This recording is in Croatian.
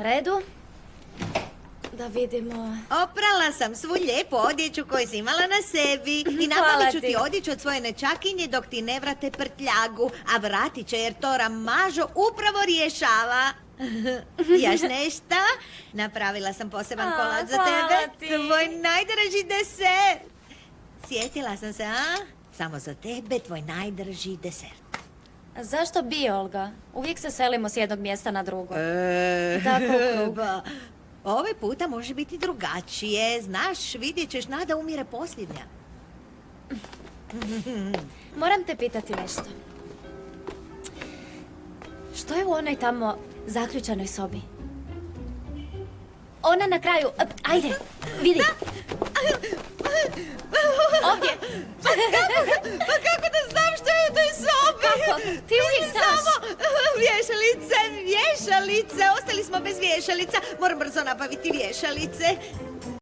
redu. Da vidimo... Oprala sam svu lijepu odjeću koju si imala na sebi i nabavit ću ti odjeću od svoje nečakinje dok ti ne vrate prtljagu, a vratit će jer to Ramažo upravo rješava. Još nešto? Napravila sam poseban kolač za tebe. Ti. Tvoj najdraži deser. Sjetila sam se, a? Samo za tebe tvoj najdraži deser. Zašto bi, Olga? Uvijek se selimo s jednog mjesta na drugo. Tako u krug. Ove puta može biti drugačije. Znaš, vidjet ćeš, Nada umire posljednja. Moram te pitati nešto. Što je u onoj tamo zaključanoj sobi? Ona na kraju... Ajde, vidi. Ovdje. Pa kako da znam što je u toj sobi? Kako? Ti uvijek znaš. Samo vješalice. Ostali smo bez vješalica. Moram brzo nabaviti vješalice.